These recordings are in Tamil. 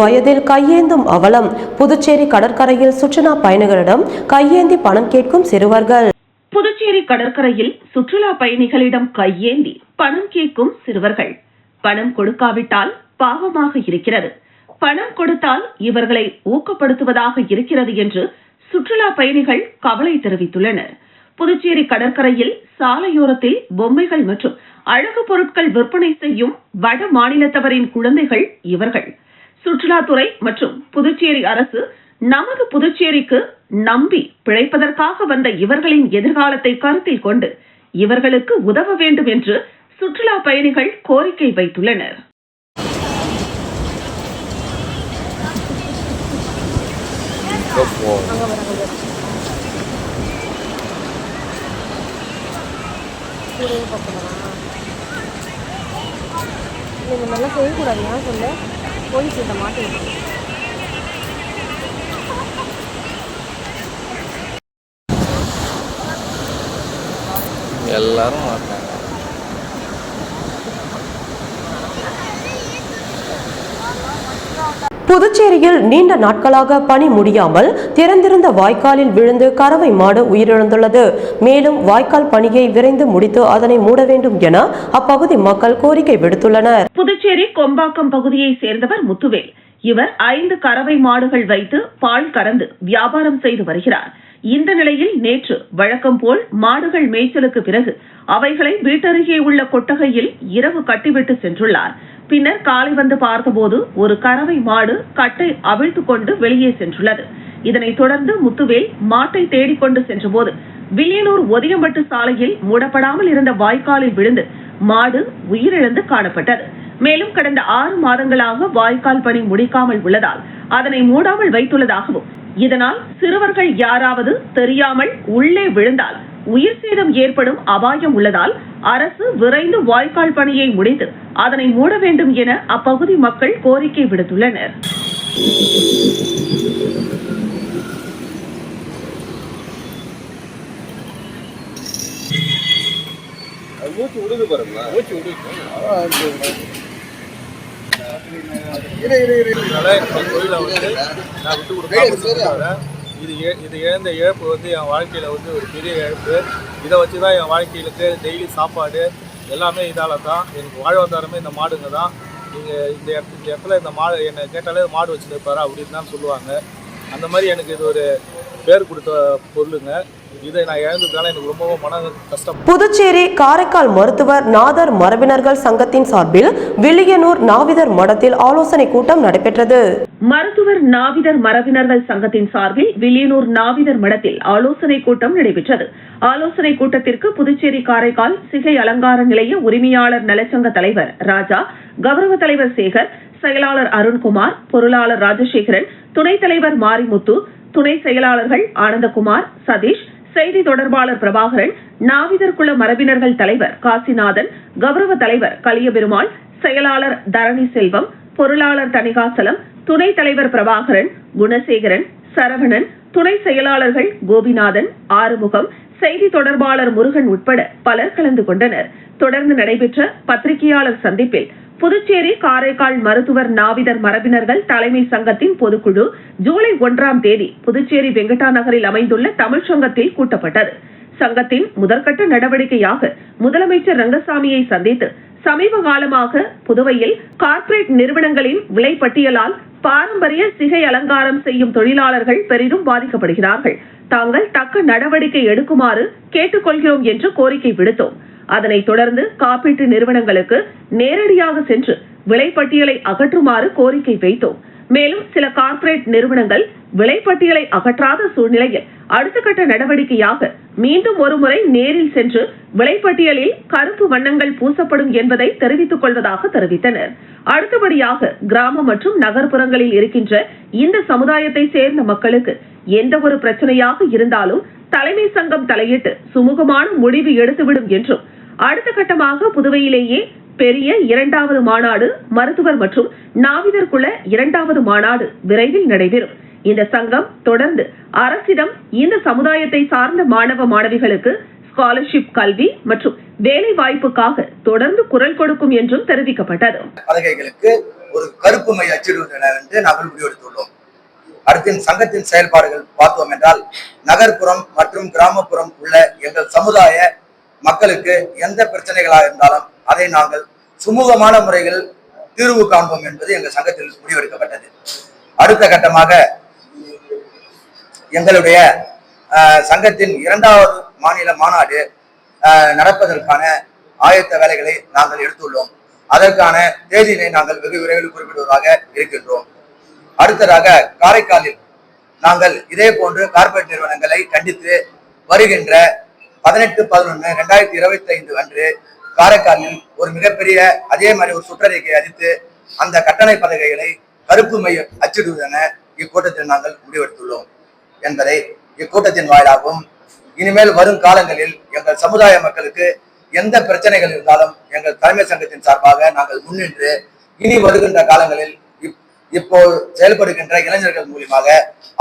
வயதில் கையேந்தும் அவலம். புதுச்சேரி கடற்கரையில் சுற்றுலா பயணிகளிடம் கையேந்தி பணம் கேட்கும் சிறுவர்கள். புதுச்சேரி கடற்கரையில் சுற்றுலா பயணிகளிடம் கையேந்தி பணம் கேட்கும் சிறுவர்கள். பணம் கொடுக்காவிட்டால் பாவமாக இருக்கிறது, பணம் கொடுத்தால் இவர்களை ஊக்கப்படுத்துவதாக இருக்கிறது என்று சுற்றுலா பயணிகள் கவலை தெரிவித்துள்ளனர். புதுச்சேரி கடற்கரையில் சாலையோரத்தில் பொம்மைகள் மற்றும் அழகு பொருட்கள் விற்பனை செய்யும் வட மாநிலத்தவரின் குழந்தைகள் இவர்கள். சுற்றுலாத்துறை மற்றும் புதுச்சேரி அரசு நமது புதுச்சேரிக்கு நம்பி பிழைப்பதற்காக வந்த இவர்களின் எதிர்காலத்தை கருத்தில் கொண்டு இவர்களுக்கு உதவ வேண்டும் என்று சுற்றுலா பயணிகள் கோரிக்கை வைத்துள்ளனர். இந்த மாதிரிலாம் செய்யக்கூடாது. ஏன் சொல்ல போலீஸ் கிட்ட மாட்டேன். எல்லாரும் மாட்டாங்க. புதுச்சேரியில் நீண்ட நாட்களாக பணி முடியாமல் திறந்திருந்த வாய்க்காலில் விழுந்து கறவை மாடு உயிரிழந்துள்ளது. மேலும் வாய்க்கால் பணியை விரைந்து முடித்து அதனை மூட வேண்டும் என அப்பகுதி மக்கள் கோரிக்கை விடுத்துள்ளனர். புதுச்சேரி கொம்பாக்கம் பகுதியை சேர்ந்தவர் முத்துவேல். இவர் 5 கறவை மாடுகள் வைத்து பால் கறந்து வியாபாரம் செய்து வருகிறார். இந்த நிலையில் நேற்று வழக்கம் போல் மாடுகள் மேய்ச்சலுக்கு பிறகு அவைகளை வீட்டருகே உள்ள கொட்டகையில் இரவு கட்டிவிட்டு சென்றுள்ளார். பின்னர் காலை வந்து பார்த்தபோது ஒரு கறவை மாடு கட்டை அவிழ்த்துக் கொண்டு வெளியே சென்றுள்ளது. இதனைத் தொடர்ந்து முத்துவேல் மாட்டை தேடிக்கொண்டு சென்றபோது வில்லியனூர் ஒதியம்பட்டு சாலையில் மூடப்படாமல் இருந்த வாய்க்காலில் விழுந்து மாடு உயிரிழந்து காணப்பட்டது. மேலும் கடந்த 6 மாதங்களாக வாய்க்கால் பணி முடிக்காமல் உள்ளதால் அதனை மூடாமல் வைத்துள்ளதாகவும், இதனால் சிறுவர்கள் யாராவது தெரியாமல் உள்ளே விழுந்தால் உயிர் சேதம் ஏற்படும் அபாயம் உள்ளதால் அரசு விரைந்து வாய்க்கால் பணியை முடித்து அதனை மூட வேண்டும் என அப்பகுதி மக்கள் கோரிக்கை விடுத்துள்ளனர். இது இழந்த இழப்பு வந்து என் வாழ்க்கையில் வந்து ஒரு பெரிய இழப்பு. இதை வச்சு தான் என் வாழ்க்கையிலுக்கு டெய்லி சாப்பாடு எல்லாமே இதால் தான். எனக்கு வாழ்வாதாரமே இந்த மாடுங்க தான். நீங்கள் இந்த இடத்துல இந்த மாடு என்னை கேட்டாலே மாடு வச்சுருப்பாரா அப்படின்னு தான் சொல்லுவாங்க. அந்த மாதிரி எனக்கு இது ஒரு பேர் கொடுத்த பொருளுங்க. இதை நான் இழந்ததுனால எனக்கு ரொம்பவும் மன கஷ்டம். புதுச்சேரி காரைக்கால் மருத்துவர் நாதர் மரபினர்கள் சங்கத்தின் சார்பில் வில்லியனூர் நாவிதர் மடத்தில் ஆலோசனை கூட்டம் நடைபெற்றது. மருத்துவர் நாவிதர் மரபினர்கள் சங்கத்தின் சார்பில் வில்லியனூர் நாவிதர் மடத்தில் ஆலோசனை கூட்டம் நடைபெற்றது. ஆலோசனை கூட்டத்திற்கு புதுச்சேரி காரைக்கால் சிகை அலங்கார நிலைய உரிமையாளர் நலச்சங்க தலைவர் ராஜா, கௌரவ தலைவர் சேகர், செயலாளர் அருண்குமார், பொருளாளர் ராஜசேகரன், துணைத் தலைவர் மாரிமுத்து, துணை செயலாளர்கள் ஆனந்தகுமார், சதீஷ், செய்தி தொடர்பாளர் பிரபாகரன், நாவிதர் குல மரபினர்கள் தலைவர் காசிநாதன், கௌரவ தலைவர் கலியபெருமாள், செயலாளர் தரணி செல்வம், பொருளாளர் தணிகாசலம், துணைத் தலைவர் பிரபாகரன், குணசேகரன், சரவணன், துணை செயலாளர்கள் கோபிநாதன், ஆறுமுகம், செய்தி தொடர்பாளர் முருகன் உட்பட பலர் கலந்து கொண்டனர். தொடர்ந்து நடைபெற்ற பத்திரிகையாளர் சந்திப்பில் புதுச்சேரி காரைக்கால் மருத்துவர் நாவிதர் மரபினர்கள் தலைமை சங்கத்தின் பொதுக்குழு ஜூலை 1ஆம் தேதி புதுச்சேரி வெங்கடா நகரில் அமைந்துள்ள தமிழ்ச் சங்கத்தில் கூட்டப்பட்டது. சங்கத்தின் முதற்கட்ட நடவடிக்கையாக முதலமைச்சர் ரங்கசாமியை சந்தித்து சமீப காலமாக புதுவையில் கார்ப்பரேட் நிறுவனங்களின் விலை பட்டியலால் பாரம்பரிய சிகை அலங்காரம் செய்யும் தொழிலாளர்கள் பெரிதும் பாதிக்கப்படுகிறார்கள். தாங்கள் தக்க நடவடிக்கை எடுக்குமாறு கேட்டுக்கொள்கிறோம் என்று கோரிக்கை விடுத்தோம். அதனைத் தொடர்ந்து காப்பீட்டு நிறுவனங்களுக்கு நேரடியாக சென்று விலைப்பட்டியலை அகற்றுமாறு கோரிக்கை வைத்தோம். மேலும் சில கார்ப்பரேட் நிறுவனங்கள் விலைப்பட்டியலை அகற்றாத சூழ்நிலையில் அடுத்த கட்ட நடவடிக்கையாக மீண்டும் ஒருமுறை நேரில் சென்று விலைப்பட்டியலில் கருப்பு வண்ணங்கள் பூசப்படும் என்பதை தெரிவித்துக் கொள்வதாக தெரிவித்தனர். அடுத்தபடியாக கிராம மற்றும் நகர்ப்புறங்களில் இருக்கின்ற இந்த சமுதாயத்தை சேர்ந்த மக்களுக்கு எந்த ஒரு பிரச்சனையாக இருந்தாலும் தலைமை சங்கம் தலையிட்டு சுமூகமான முடிவு எடுத்துவிடும் என்றும், அடுத்த கட்டமாக புதுவையிலேயே பெரிய 2வது மாநாடு, மருத்துவர் மற்றும் நாவிதர் குல 2வது மாநாடு விரைவில் நடைபெறும். இந்த சங்கம் தொடர்ந்து அரசிடம் இந்த சமுதாயத்தை சார்ந்த மாணவ மாணவிகளுக்கு ஸ்காலர்ஷிப், கல்வி மற்றும் வேலை வாய்ப்புக்காக தொடர்ந்து குரல் கொடுக்கும் என்றும் தெரிவிக்கப்பட்டது. பலகைகளுக்கு ஒரு கருப்பு மை அச்சிடுவது என்று நாங்கள் முடிவெடுத்துள்ளோம். அடுத்து சங்கத்தின் செயல்பாடுகள் பார்த்தோம் என்றால், நகர்ப்புறம் மற்றும் கிராமப்புறம் உள்ள எங்கள் சமுதாய மக்களுக்கு எந்த பிரச்சனைகளாக இருந்தாலும் அதை நாங்கள் சுமூகமான முறையில் தீர்வு காண்போம் என்பது எங்கள் சங்கத்தில் முடிவெடுக்கப்பட்டது. அடுத்த கட்டமாக எங்களுடைய சங்கத்தின் 2வது மாநில மாநாடு நடப்பதற்கான ஆயத்த வேலைகளை நாங்கள் எடுத்துள்ளோம். அதற்கான தேதியினை நாங்கள் வெகு விரைவில் குறிப்பிடுவதாக இருக்கின்றோம். அடுத்ததாக காரைக்காலில் நாங்கள் இதே போன்று கார்ப்பரேட் நிறுவனங்களை கண்டித்து வருகின்ற 18/11/2025 அன்று காரைக்காலில் ஒரு மிகப்பெரிய அதே மாதிரி ஒரு சுற்றறிக்கை அளித்து அந்த கட்டணை பலகைகளை கருப்பு மை அச்சிடுவதென இக்கூட்டத்தில் நாங்கள் முடிவெடுத்துள்ளோம் என்பதை இக்கூட்டத்தின் வாயிலாகவும், இனிமேல் வரும் காலங்களில் எங்கள் சமுதாய மக்களுக்கு எந்த பிரச்சனைகள் இருந்தாலும் எங்கள் தலைமை சங்கத்தின் சார்பாக நாங்கள் முன்னின்று இனி வருகின்ற காலங்களில் இப்போ செயல்படுகின்ற இளைஞர்கள் மூலியமாக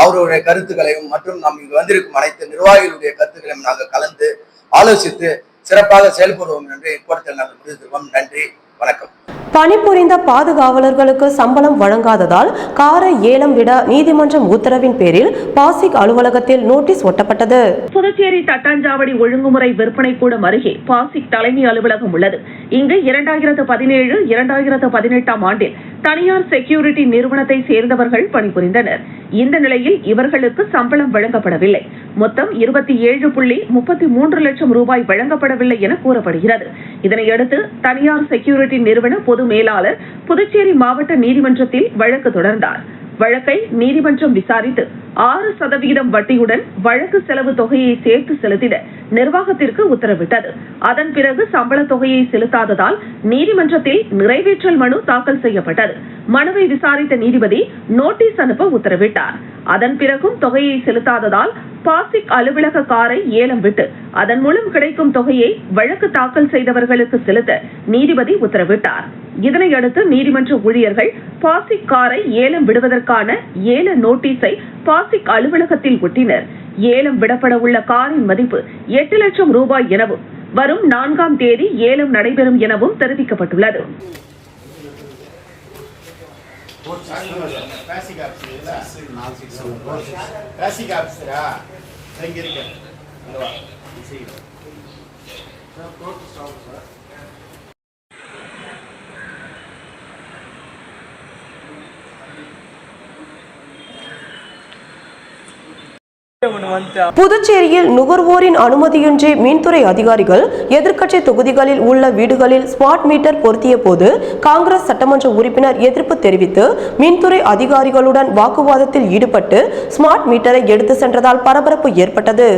அவர்களுடைய கருத்துக்களையும் மற்றும் நாம் இங்கு வந்திருக்கும் அனைத்து நிர்வாகிகளுடைய கருத்துக்களையும் நாங்கள் கலந்து ஆலோசித்து சிறப்பாக செயல்படுவோம் என்று இக்கூட்டத்தில் நாங்கள் முடித்திருக்கோம். நன்றி, வணக்கம். பணிபுரிந்த பாதுகாவலர்களுக்கு சம்பளம் வழங்காததால் காரை ஏலம் விட நீதிமன்றம் உத்தரவின் பேரில் பாசிக் அலுவலகத்தில் நோட்டீஸ் ஒட்டப்பட்டது. புதுச்சேரி தட்டாஞ்சாவடி ஒழுங்குமுறை விற்பனை கூடம் அருகே பாசிக் தலைமை அலுவலகம் உள்ளது. இங்கு 2017, 2018 ஆண்டில் தனியார் செக்யூரிட்டி நிறுவனத்தை சேர்ந்தவர்கள் பணிபுரிந்தனர். இந்த நிலையில் இவர்களுக்கு சம்பளம் வழங்கப்படவில்லை. மொத்தம் 27.33 லட்சம் ரூபாய் வழங்கப்படவில்லை என கூறப்படுகிறது. இதனையடுத்து தனியார் செக்யூரிட்டி நிறுவன பொது மேலாளர் புதுச்சேரி மாவட்ட நீதிமன்றத்தில் வழக்கு தொடர்ந்தார். வழக்கை நீதிமன்றம் விசாரித்து 6% வட்டியுடன் வழக்கு செலவு தொகையை சேர்த்து செலுத்திட நிர்வாகத்திற்கு உத்தரவிட்டது. அதன் பிறகு சம்பள தொகையை செலுத்தாததால் நீதிமன்றத்தில் நிறைவேற்றல் மனு தாக்கல் செய்யப்பட்டது. மனுவை விசாரித்த நீதிபதி நோட்டீஸ் அனுப்ப உத்தரவிட்டார். அதன் பிறகும் தொகையை செலுத்தாததால் பாசிக் அலுவலக காரை ஏலம் விட்டு அதன் மூலம் கிடைக்கும் தொகையை வழக்கு தாக்கல் செய்தவர்களுக்கு செலுத்த நீதிபதி உத்தரவிட்டார். இதனையடுத்து நீதிமன்ற ஊழியர்கள் பாசிக் காரை ஏலம் விடுவதற்கான ஏல நோட்டீஸை பாசிக் அலுவலகத்தில் ஒட்டினர். ஏலம் விடப்பட உள்ள காரின் மதிப்பு 8 லட்சம் ரூபாய் எனவும் வரும் 4ஆம் தேதி ஏலம் நடைபெறும் எனவும் தெரிவிக்கப்பட்டுள்ளது. புதுச்சேரியில் நுகர்வோரின் அனுமதியின்றி மின்துறை அதிகாரிகள் எதிர்க்கட்சி தொகுதிகளில் உள்ள வீடுகளில் ஸ்மார்ட் மீட்டர் பொருத்திய போது காங்கிரஸ் சட்டமன்ற உறுப்பினர் எதிர்ப்பு தெரிவித்து மின்துறை அதிகாரிகளுடன் வாக்குவாதத்தில் ஈடுபட்டு ஸ்மார்ட் மீட்டரை எடுத்து சென்றதால் பரபரப்பு ஏற்பட்டது.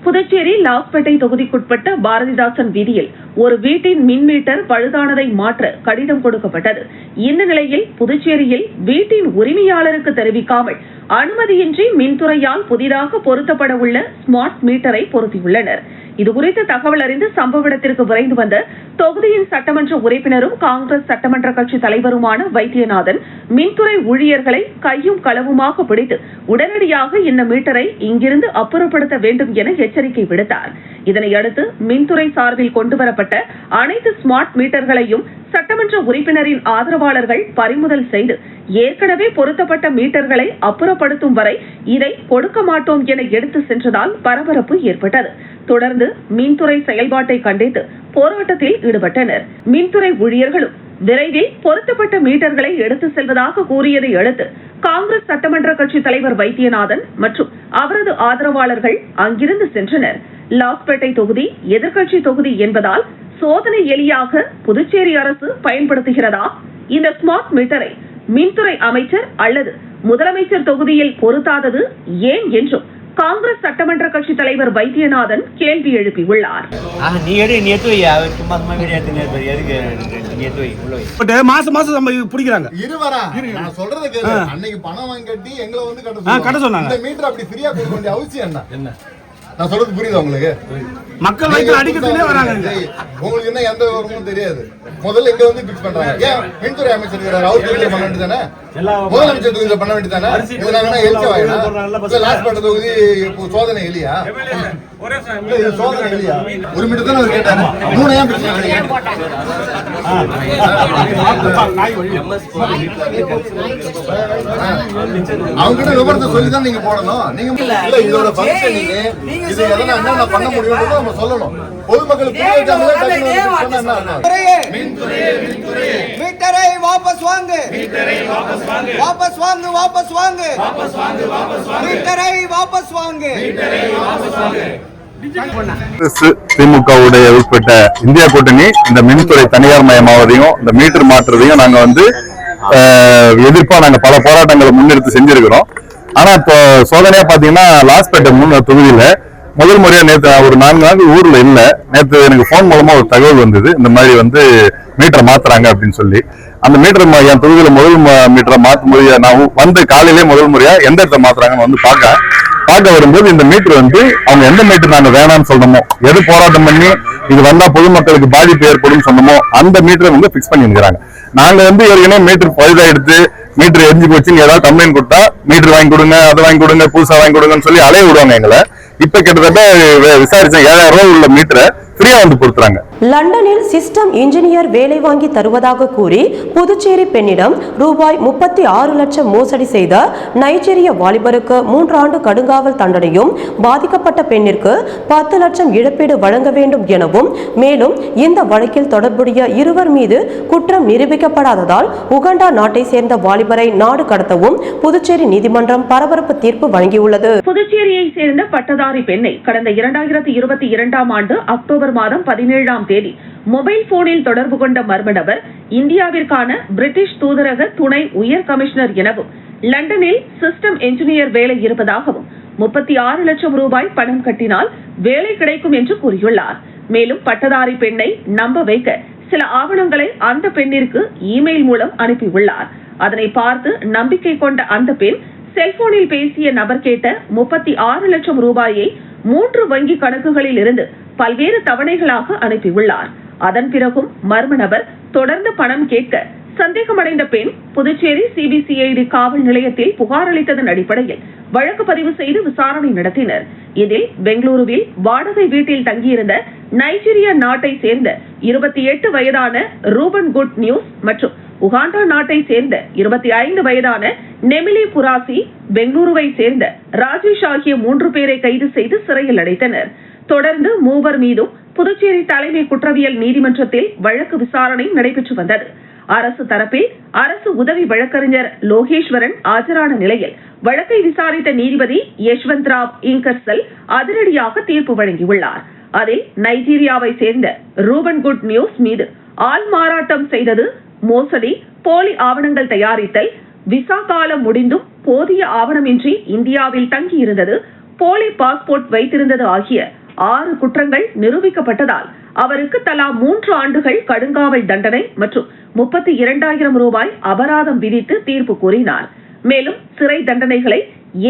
புதுச்சேரி லாஸ்பேட்டை தொகுதிக்குட்பட்ட பாரதிதாசன் வீதியில் ஒரு வீட்டின் மின் மீட்டர் பழுதானதை மாற்ற கடிதம் கொடுக்கப்பட்டது. இந்த நிலையில் புதுச்சேரியில் வீட்டின் உரிமையாளருக்கு தெரிவிக்காமல் அனுமதியின்றி மின்துறையால் புதிதாக பொருத்தப்பட உள்ள ஸ்மார்ட் மீட்டரை பொருத்தியுள்ளனர். இதுகுறித்து தகவல் அறிந்து சம்பவ இடத்திற்கு விரைந்து வந்த தொகுதியின் சட்டமன்ற உறுப்பினரும் காங்கிரஸ் சட்டமன்ற கட்சி தலைவருமான வைத்தியநாதன் மின்துறை ஊழியர்களை கையும் களவுமாக பிடித்து உடனடியாக இந்த மீட்டரை இங்கிருந்து அப்புறப்படுத்த வேண்டும் என எச்சரிக்கை விடுத்தார். இதனையடுத்து மின்துறை சார்பில் கொண்டுவரப்பட்ட அனைத்து ஸ்மார்ட் மீட்டர்களையும் சட்டமன்ற உறுப்பினரின் ஆதரவாளர்கள் பறிமுதல் செய்து ஏற்கனவே பொருத்தப்பட்ட மீட்டர்களை அப்புறப்படுத்தும் வரை இதை கொடுக்க மாட்டோம் என எடுத்து சென்றதால் பரபரப்பு ஏற்பட்டது. தொடர்ந்து மின்துறை செயல்பாட்டை கண்டித்து போராட்டத்தில் ஈடுபட்டனர். மின்துறை ஊழியர்களும் விரைவில் பொருத்தப்பட்ட மீட்டர்களை எடுத்து செல்வதாக கூறியதை அடுத்து காங்கிரஸ் சட்டமன்ற கட்சி தலைவர் வைத்தியநாதன் மற்றும் அவரது ஆதரவாளர்கள் அங்கிருந்து சென்றனர். லாஸ்பேட்டை தொகுதி எதிர்க்கட்சி தொகுதி என்பதால் சோதனை எலியாக புதுச்சேரி அரசு பயன்படுத்துகிறதா? இந்த ஸ்மார்ட் மீட்டரை மின்துறை அமைச்சர் அல்லது முதலமைச்சர் தொகுதியில் பொருத்தாதது ஏன் என்றும் காங்கிரஸ் சட்டமன்ற கட்சி தலைவர் வைத்தியநாதன் கேள்வி எழுப்பியுள்ளார். மாசம் மாசம் பிடிக்கிறாங்க. நான் சொல்றது கேளு. அன்னைக்கு பணம் வாங்கி கட்டி எங்களை வந்து கட்ட சொன்னாங்க. இந்த மீட்டர் அப்படி ஃப்ரீயா கொடுக்க வேண்டிய அவசியம் என்ன? நான் சொல்றது புரியுதா உங்களுக்கு? மக்கள் வைக்கல அடிக்கிறதுனே வராங்க. உங்களுக்கு என்ன எந்த விவரமும் தெரியாது. முதல்ல இங்க வந்து பிக்ஸ் பண்றாங்க. ஏன் மின்துறை அமைச்சர் இருக்காரு, அவர் தொகுதியில பண்ண வேண்டியதானே? முதலமைச்சர் தொகுதியில பண்ண வேண்டியதானே? இது நாங்க எழுச்சி வாங்கினா லாஸ்ட் தொகுதி சோதனை இல்லையா? சோதனை இல்லையா? ஒரு மீட்டர் தானே அவர் கேட்டாரு. 3 ஏன் பிக்ஸ் பண்றீங்க? அவங்க கிட்ட விவரத்தை சொல்லிதான் நீங்க போடணும். நீங்க இல்ல இதோட ஃபங்க்ஷன் இது எதனா என்ன பண்ண முடியும்ன்றத நம்ம சொல்லணும். பொதுமக்களுக்கு புரிய வைக்காமலே டக்குனு சொன்னா என்ன அர்த்தம்? மீட்டரை வாபஸ் வாங்கு, வாபஸ் வாங்கு, வாபஸ் வாங்கு, மீட்டரை வாபஸ் வாங்கு. திமுகவுடைய உட்பட்ட இந்தியா கூட்டணி இந்த மின்துறை தனியார் மயமாவதையும் இந்த மீட்டர் மாற்றுறதையும் நாங்க எதிர்ப்பா நாங்க பல போராட்டங்களை முன்னெடுத்து செஞ்சிருக்கிறோம். ஆனா இப்போ சோதனையா பாத்தீங்கன்னா லாஸ்பேட்டை தொகுதியில முதல் முறையா நேற்று ஒரு 4 நாள் ஊர்ல இல்ல. நேற்று எனக்கு போன் மூலமா ஒரு தகவல் வந்தது, இந்த மாதிரி மீட்டரை மாத்துறாங்க அப்படின்னு சொல்லி. அந்த மீட்டர் என் தொகுதியில முதல் மீட்டரை மாற்றும் போது நான் வந்து காலையிலேயே முதல் முறையா எந்த இடத்துல மாத்துறாங்கன்னு பார்க்க வரும்போது இந்த மீட்டர் அவங்க எந்த மீட்டர் நாங்க வேணாம்னு சொன்னோமோ, எது போராட்டம் பண்ணி இது வந்தா பொதுமக்களுக்கு பாதிப்பு ஏற்படும் சொன்னோமோ அந்த மீட்டரை பிக்ஸ் பண்ணி இருக்கிறாங்க. நாங்க ஏற்கனவே மீட்டர் பழுதா எடுத்து மீட்டர் எரிஞ்சு போச்சுன்னு ஏதாவது கம்ப்ளைண்ட் கொடுத்தா மீட்டர் வாங்கி கொடுங்க, அதை வாங்கி கொடுங்க, புதுசா வாங்கி கொடுங்கன்னு சொல்லி அலைய விடுவாங்க எங்களை. இப்ப கிட்டத்தட்ட விசாரிச்சேன், 7000 ரூபாய் உள்ள மீட்டரை ஃப்ரீயா பொறுத்துறாங்க. லண்டனில் சிஸ்டம் இன்ஜினியர் வேலை வாங்கி தருவதாக கூறி புதுச்சேரி பெண்ணிடம் ரூபாய் 36 லட்சம் மோசடி செய்த நைஜீரிய வாலிபருக்கு 3 ஆண்டு கடுங்காவல் தண்டனையும், பாதிக்கப்பட்ட பெண்ணிற்கு 10 லட்சம் இழப்பீடு வழங்க வேண்டும் எனவும், மேலும் இந்த வழக்கில் தொடர்புடைய இருவர் மீது குற்றம் நிரூபிக்கப்படாததால் உகாண்டா நாட்டை சேர்ந்த வாலிபரை நாடு கடத்தவும் புதுச்சேரி நீதிமன்றம் பரபரப்பு தீர்ப்பு வழங்கியுள்ளது. புதுச்சேரியை சேர்ந்த பட்டதாரி பெண்ணை கடந்த 2022ஆம் ஆண்டு அக்டோபர் மாதம் 17ஆம் தேதி மொபைல் போனில் தொடர்பு கொண்ட மர்ம நபர் இந்தியாவிற்கான பிரிட்டிஷ் தூதரக துணை உயர் கமிஷனர் எனவும், லண்டனில் சிஸ்டம் என்ஜினியர் வேலை இருப்பதாகவும் 36 லட்சம் ரூபாய் பணம் கட்டினால் வேலை கிடைக்கும் என்று கூறியுள்ளார். மேலும் பட்டதாரி பெண்ணை நம்ப வைக்க சில ஆவணங்களை அந்த பெண்ணிற்கு இமெயில் மூலம் அனுப்பியுள்ளார். அதனை பார்த்து நம்பிக்கை கொண்ட அந்த பெண் செல்போனில் பேசிய நபர் கேட்ட 36 லட்சம் ரூபாயை 3 வங்கி கணக்குகளில் இருந்து பல்வேறு தவணைகளாக அனுப்பியுள்ளார். அதன் பிறகும் மர்ம நபர் தொடர்ந்து பணம் கேட்க சந்தேகமடைந்த பெண் புதுச்சேரி சிபிசிஐடி காவல் நிலையத்தில் புகார் அளித்ததன் அடிப்படையில் வழக்கு பதிவு செய்து விசாரணை நடத்தினர். இதில் பெங்களூருவில் வாடகை வீட்டில் தங்கியிருந்த நைஜீரிய நாட்டை சேர்ந்த 28 வயதான ரூபன் குட் நியூஸ் மற்றும் உகாண்டா நாட்டை சேர்ந்த 25 வயதான நெமிலி புராசி, பெங்களூருவை சேர்ந்த ராஜேஷ் ஆகிய 3 பேரை கைது செய்து சிறையில் அடைத்தனர். தொடர்ந்து 3 மீதும் புதுச்சேரி தலைமை குற்றவியல் நீதிமன்றத்தில் வழக்கு விசாரணை நடைபெற்று வந்தது. அரசு தரப்பில் அரசு உதவி வழக்கறிஞர் லோகேஸ்வரன் ஆஜரான நிலையில் வழக்கை விசாரித்த நீதிபதி யஷ்வந்த் ராவ் இங்கர்சல் அதிரடியாக தீர்ப்பு வழங்கியுள்ளார். அதில் நைஜீரியாவை சேர்ந்த ரூபன் குட் நியூஸ் மீது ஆள் மாறாட்டம் செய்தது, மோசடி, போலி ஆவணங்கள் தயாரித்தல், விசா காலம் முடிந்தும் போதிய ஆவணமின்றி இந்தியாவில் தங்கியிருந்தது, போலி பாஸ்போர்ட் வைத்திருந்தது ஆகிய 6 குற்றங்கள் நிரூபிக்கப்பட்டதால் அவருக்கு தலா 3 ஆண்டுகள் கடுங்காவல் தண்டனை மற்றும் 32,000 ரூபாய் அபராதம் விதித்து தீர்ப்பு கூறினார். மேலும் சிறை தண்டனைகளை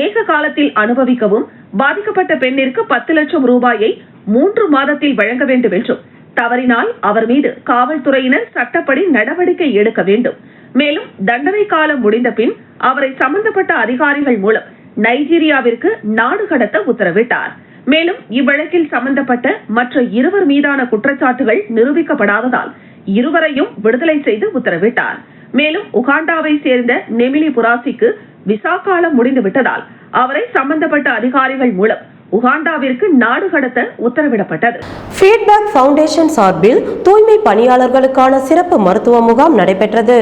ஏக காலத்தில் அனுபவிக்கவும், பாதிக்கப்பட்ட பெண்ணிற்கு 10 லட்சம் ரூபாயை 3 மாதத்தில் வழங்க வேண்டும் என்றும், தவறினால் அவர் மீது காவல்துறையினர் சட்டப்படி நடவடிக்கை எடுக்க வேண்டும். மேலும் தண்டனை காலம் முடிந்த பின் அவரை சம்பந்தப்பட்ட அதிகாரிகள் மூலம் நைஜீரியாவிற்கு நாடு கடத்த உத்தரவிட்டார். மேலும் இவ்வழக்கில் சம்பந்தப்பட்ட மற்ற 2 மீதான குற்றச்சாட்டுகள் நிரூபிக்கப்படாததால் இருவரையும் விடுதலை செய்து உத்தரவிட்டார். மேலும் உகாண்டாவை சேர்ந்த நெமிலி புராசிக்கு விசா காலம் முடிந்துவிட்டதால் அவரை சம்பந்தப்பட்ட அதிகாரிகள் மூலம் உகாண்டாவிற்கு நாடு கடத்த உத்தரவிடப்பட்டது. ஃபீட்பேக் ஃபவுண்டேஷன் சார்பில் தூய்மை பணியாளர்களுக்கான சிறப்பு மருத்துவ முகாம் நடைபெற்றது.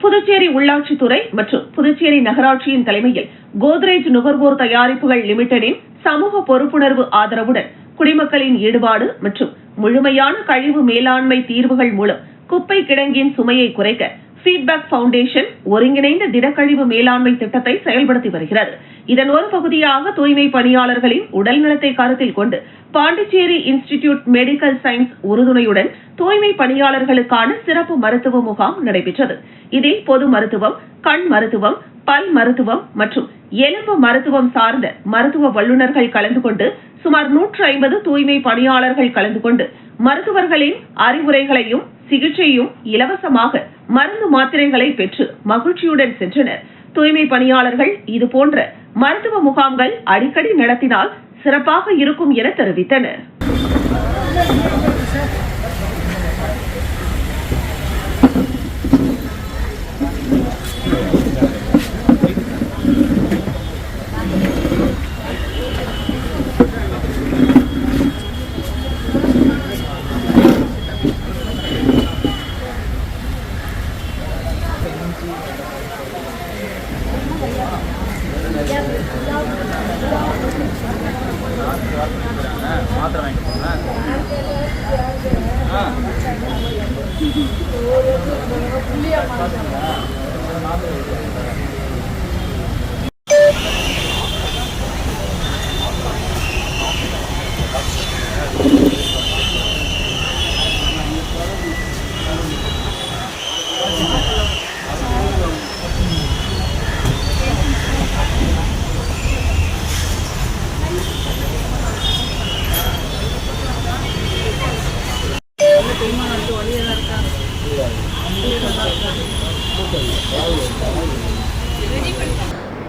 புதுச்சேரி உள்ளாட்சித்துறை மற்றும் புதுச்சேரி நகராட்சியின் தலைமையில் கோத்ரேஜ் நுகர்வோர் தயாரிப்புகள் லிமிடெடின் சமூக பொறுப்புணர்வு ஆதரவுடன் குடிமக்களின் ஈடுபாடு மற்றும் முழுமையான கழிவு மேலாண்மை தீர்வுகள் மூலம் குப்பை கிடங்கின் சுமையை குறைக்க ஃபீட்பேக் ஃபவுண்டேஷன் ஒருங்கிணைந்த திடக்கழிவு மேலாண்மை திட்டத்தை செயல்படுத்தி வருகிறது. இதன் ஒரு பகுதியாக தூய்மை பணியாளர்களின் உடல் நலத்தை கருத்தில் கொண்டு பாண்டிச்சேரி இன்ஸ்டிடியூட் மெடிக்கல் சயின்ஸ் உறுதுணையுடன் தூய்மை பணியாளர்களுக்கான சிறப்பு மருத்துவ முகாம் நடைபெற்றது. இதில் பொது மருத்துவம், கண் மருத்துவம், பல் மருத்துவம் மற்றும் எலும்பு மருத்துவம் சார்ந்த மருத்துவ வல்லுநர்கள் கலந்து கொண்டு சுமார் 150 தூய்மை பணியாளர்கள் கலந்து கொண்டு மருத்துவர்களின் அறிவுரைகளையும் சிகிச்சையும் இலவசமாக மருந்து மாத்திரைகளை பெற்று மகிழ்ச்சியுடன் சென்றனர். தூய்மை பணியாளர்கள் இதுபோன்ற மருத்துவ முகாம்கள் அடிக்கடி நடத்தினால் சிறப்பாக இருக்கும் என தெரிவித்தனர்.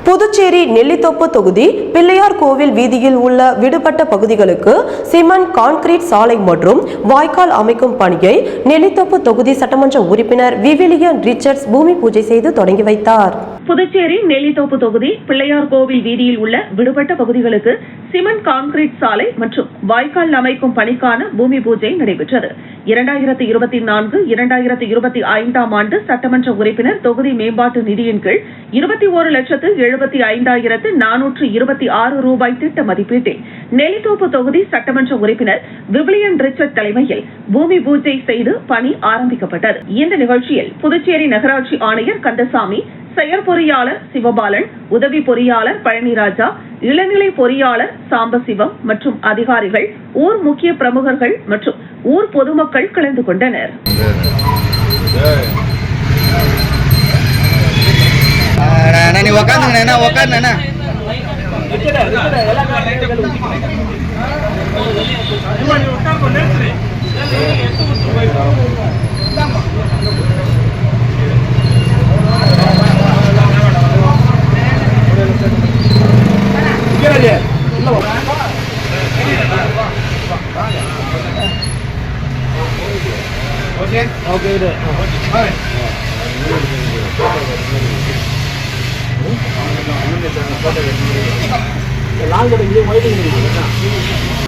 புதுச்சேரி நெல்லித்தோப்பு தொகுதி பிள்ளையார் கோவில் வீதியில் உள்ள விடுபட்ட பகுதிகளுக்கு சிமெண்ட் கான்கிரீட் சாலை மற்றும் வாய்க்கால் அமைக்கும் பணியை நெல்லித்தோப்பு தொகுதி சட்டமன்ற உறுப்பினர் விவிலியன் ரிச்சர்ட்ஸ் பூமி பூஜை செய்து தொடங்கி வைத்தார். புதுச்சேரி நெல்லித்தோப்பு தொகுதி பிள்ளையார் கோவில் வீதியில் உள்ள விடுபட்ட பகுதிகளுக்கு சிமெண்ட் கான்கிரீட் சாலை மற்றும் வாய்க்கால் அமைக்கும் பணிக்கான பூமி பூஜை நடைபெற்றது. 2024-2025 ஆண்டு சட்டமன்ற உறுப்பினர் தொகுதி மேம்பாட்டு நிதியின் கீழ் 21,75,426 ரூபாய் திட்ட மதிப்பீட்டில் நெல்லித்தோப்பு தொகுதி சட்டமன்ற உறுப்பினர் விவிலியன் ரிச்சர்ட் தலைமையில் பூமி பூஜை செய்து பணி ஆரம்பிக்கப்பட்டது. இந்த நிகழ்ச்சியில் புதுச்சேரி நகராட்சி ஆணையர் கந்தசாமி, செயற்பொறியாளர் சிவபாலன், உதவி பொறியாளர் பழனிராஜா, இளநிலை பொறியாளர் சாம்பசிவம் மற்றும் அதிகாரிகள், ஊர் முக்கிய பிரமுகர்கள் மற்றும் ஊர் பொதுமக்கள் கலந்து கொண்டனர்.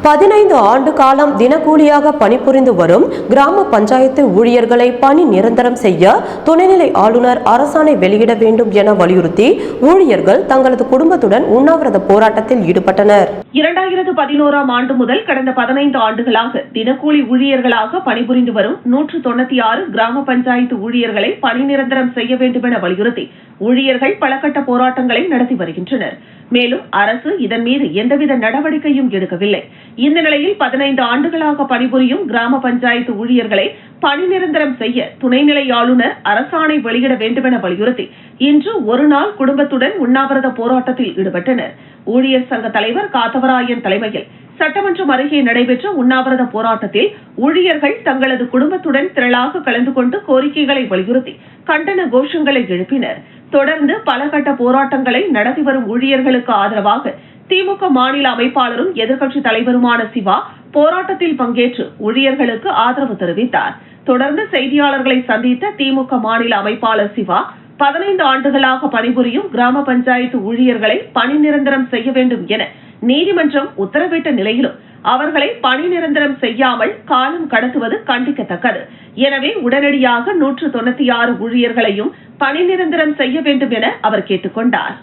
பதினைந்து ஆண்டு காலம் தினக்கூலியாக பணிபுரிந்து வரும் கிராம பஞ்சாயத்து ஊழியர்களை பணி நிரந்தரம் செய்ய துணைநிலை ஆளுநர் அரசாணை வெளியிட வேண்டும் என வலியுறுத்தி ஊழியர்கள் தங்களது குடும்பத்துடன் உண்ணாவிரத போராட்டத்தில் ஈடுபட்டனர். 2011 ஆண்டு முதல் கடந்த 15 ஆண்டுகளாக தினக்கூலி ஊழியர்களாக பணிபுரிந்து வரும் 196 கிராம பஞ்சாயத்து ஊழியர்களை பணி நிரந்தரம் செய்ய வேண்டும் என வலியுறுத்தி ஊழியர்கள் பல கட்ட போராட்டங்களை நடத்தி வருகின்றனர். மேலும் அரசு இதன் மீது எந்தவித நடவடிக்கையும் எடுக்கவில்லை. இந்த நிலையில் 15 ஆண்டுகளாக பணிபுரியும் கிராம பஞ்சாயத்து ஊழியர்களை பணி நிரந்தரம் செய்ய துணைநிலை ஆளுநர் அரசாணை வெளியிட வேண்டும் என வலியுறுத்தி இன்று ஒரு நாள் குடும்பத்துடன் உண்ணாவிரத போராட்டத்தில் ஈடுபட்டனர். ஊழியர் சங்க தலைவர் காத்தவராயன் தலைமையில் சட்டமன்றம் அருகே நடைபெற்ற உண்ணாவிரத போராட்டத்தில் ஊழியர்கள் தங்களது குடும்பத்துடன் திரளாக கலந்து கொண்டு கோரிக்கைகளை வலியுறுத்தி கண்டன கோஷங்களை எழுப்பினர். தொடர்ந்து பல கட்ட போராட்டங்களை நடத்தி வரும் ஊழியர்களுக்கு ஆதரவாக திமுக மாநில அமைப்பாளரும் எதிர்க்கட்சித் தலைவருமான சிவா போராட்டத்தில் பங்கேற்று ஊழியர்களுக்கு ஆதரவு தெரிவித்தார். தொடர்ந்து செய்தியாளர்களை சந்தித்த திமுக மாநில அமைப்பாளர் சிவா 15 ஆண்டுகளாக பணிபுரியும் கிராம பஞ்சாயத்து ஊழியர்களை பணி நிரந்தரம் செய்ய வேண்டும் என நீதிமன்றம் உத்தரவிட்ட நிலையிலும் அவர்களை பணி நிரந்தரம் செய்யாமல் காலம் கடத்துவது கண்டிக்கத்தக்கது. எனவே உடனடியாக 196 ஊழியர்களையும் பணி நிரந்தரம் செய்ய வேண்டும் என அவர் கேட்டுக் கொண்டார்.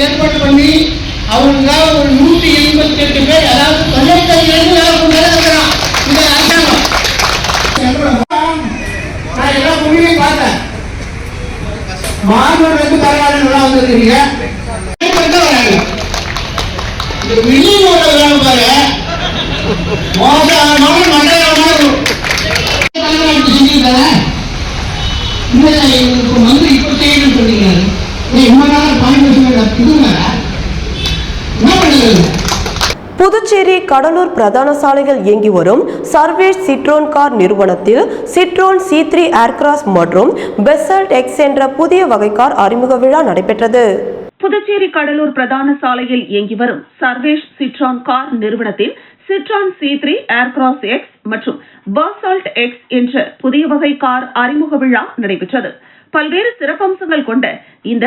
ஏற்பாடு பண்ணி அவங்களுக்காக ஒரு 188 பேர், அதாவது 95 நான் எல்லா பொண்ணையும் பார்த்தேன். மாணவர் வந்து பரவாயில்ல நல்லா வந்துருக்கீங்க. பாரு மோசமான மந்திரி இப்ப செய்யணும்னு சொன்னீங்க. புதுச்சேரி கடலூர் பிரதான சாலையில் இயங்கி வரும் சர்வேஷ் சிட்ரோன் கார் நிறுவனத்தில் சிட்ரோன் C3 ஏர்கிராஸ் மற்றும் பெசல்ட் எக்ஸ் என்ற புதிய வகை கார் அறிமுக விழா நடைபெற்றது. புதுச்சேரி கடலூர் பிரதான சாலையில் இயங்கி வரும் சர்வேஷ் சிட்ரான் கார் நிறுவனத்தில் சிட்ரான் C3 ஏர்கிராஸ் எக்ஸ் மற்றும் பெசல்ட் எக்ஸ் என்ற புதிய வகை கார் அறிமுக விழா நடைபெற்றது. பல்வேறு சிறப்பம்சங்கள் கொண்ட இந்த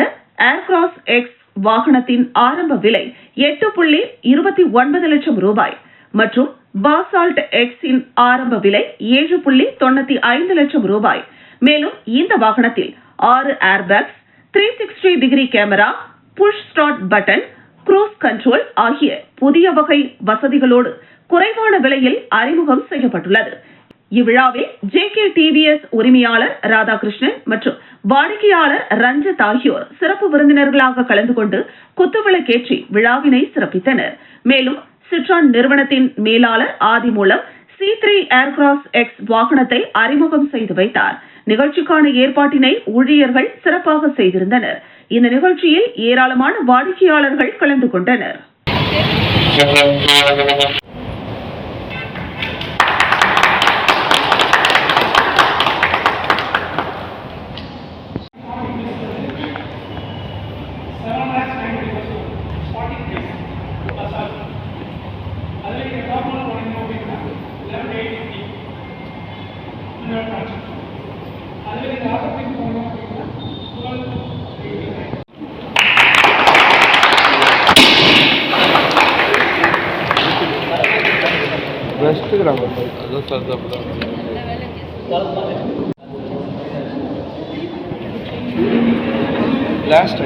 ஏர்கிராஸ் எக்ஸ் வாகனத்தின் ஆரம்ப விலை 8.29 லட்சம் ரூபாய் மற்றும் பெசல்ட் எக்ஸின் ஆரம்ப விலை 7.95 லட்சம் ரூபாய். மேலும் இந்த வாகனத்தில் 6 airbags, 360 degree camera, push start button, cruise control ஆகிய புதிய வகை வசதிகளோடு குறைவான விலையில் அறிமுகம் செய்யப்பட்டுள்ளது. இவ்விழாவில் JK TVS உரிமையாளர் ராதாகிருஷ்ணன் மற்றும் வாடிக்கையாளர் ரஞ்சித் ஆகியோர் சிறப்பு விருந்தினர்களாக கலந்து கொண்டு குத்துவிளக்கேற்றி விழாவினை சிறப்பித்தனர். மேலும் சிட்ரான் நிறுவனத்தின் மேலாளர் ஆதி மூலம் C3 ஏர்கிராஸ் எக்ஸ் வாகனத்தை அறிமுகம் செய்து வைத்தார். நிகழ்ச்சிக்கான ஏற்பாட்டினை ஊழியர்கள் சிறப்பாக செய்திருந்தனர். இந்த நிகழ்ச்சியில் ஏராளமான வாடிக்கையாளர்கள் கலந்து கொண்டனர். லாஸ்ட்